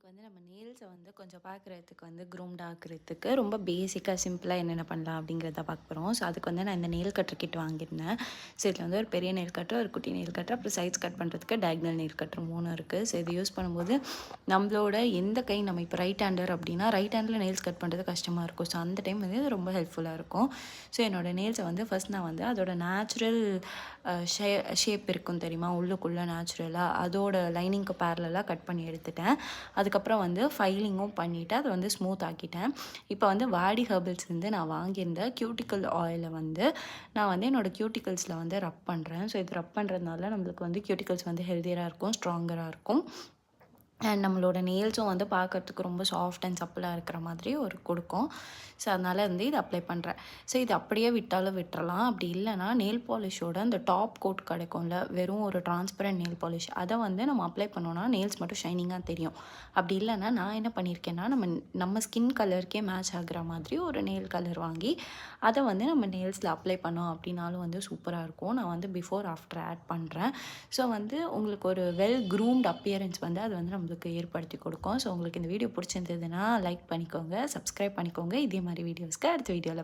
நம்ம நெயில்ஸை கொஞ்சம் பார்க்குறதுக்கு க்ரூம்ட் ஆக்குறதுக்கு ரொம்ப பேசிக்காக சிம்பிளாக என்னென்ன பண்ணலாம் அப்படிங்கிறத பார்க்க போகிறோம். ஸோ அதுக்கு நான் இந்த நெயில் கட்டர் கிட் வாங்கியிருந்தேன். ஸோ இதில் ஒரு பெரிய நெயில் கட்டர், ஒரு குட்டி நெயில் கட்டர், அப்புறம் சைட்ஸ் கட் பண்ணுறதுக்கு டயக்னல் நெயில் கட்டர் 3 இருக்குது. ஸோ இது யூஸ் பண்ணும்போது நம்மளோட எந்த கை, நம்ம இப்போ ரைட் ஹேண்டர் அப்படின்னா ரைட் ஹேண்டில் நெயில்ஸ் கட் பண்ணுறது கஷ்டமாக இருக்கும். ஸோ அந்த டைம் இது ரொம்ப ஹெல்ப்ஃபுல்லாக இருக்கும். ஸோ என்னோடய நெயில்ஸை ஃபஸ்ட் நான் அதோட நேச்சுரல் ஷேப் இருக்கும் தெரியுமா, உள்ளுக்குள்ளே நேச்சுரலாக அதோட லைனிங்க்கு பேரலாக கட் பண்ணி எடுத்துட்டேன். அதுக்கப்புறம் ஃபைலிங்கும் பண்ணிவிட்டு அதை ஸ்மூத் ஆக்கிட்டேன். இப்போ வாடி ஹெர்பல்ஸ்லேருந்து நான் வாங்கியிருந்த கியூட்டிக்கல் ஆயிலை நான் என்னோடய கியூட்டிக்கல்ஸில் ரப் பண்ணுறேன். ஸோ இது ரப் பண்ணுறதுனால நம்மளுக்கு கியூட்டிக்கல்ஸ் ஹெல்த்தியராக இருக்கும், ஸ்ட்ராங்கராக இருக்கும். அண்ட் நம்மளோட நெயில்ஸும் பார்க்குறதுக்கு ரொம்ப சாஃப்ட் அண்ட் சப்பிளாக இருக்கிற மாதிரி ஒரு கொடுக்கும். ஸோ அதனால் இது அப்ளை பண்ணுறேன். ஸோ இது அப்படியே விட்டாலும் விட்டுறலாம். அப்படி இல்லைனா நெயில் பாலிஷோட அந்த டாப் கோட் கிடைக்கும்ல, வெறும் ஒரு டிரான்ஸ்பரண்ட் நெயில் பாலிஷ், அதை நம்ம அப்ளை பண்ணோன்னா நெயில்ஸ் மட்டும் ஷைனிங்காக தெரியும். அப்படி இல்லைனா நான் என்ன பண்ணியிருக்கேன்னா, நம்ம ஸ்கின் கலருக்கே மேட்ச் ஆகுற மாதிரி ஒரு நெயில் கலர் வாங்கி அதை நம்ம நெயில்ஸில் அப்ளை பண்ணோம் அப்படின்னாலும் சூப்பராக இருக்கும். நான் பிஃபோர் ஆஃப்டர் ஆட் பண்ணுறேன். ஸோ உங்களுக்கு ஒரு வெல் க்ரூம்ட் அப்பியரன்ஸ் அது நம்மளுக்கு ஏற்படுத்தி கொடுக்கும். ஸோ உங்களுக்கு இந்த வீடியோ பிடிச்சிருந்ததுன்னா லைக் பண்ணிக்கோங்க, சப்ஸ்கிரைப் பண்ணிக்கோங்க. இதே மாதிரி வீடியோஸ்க்கு அடுத்த வீடியோவில்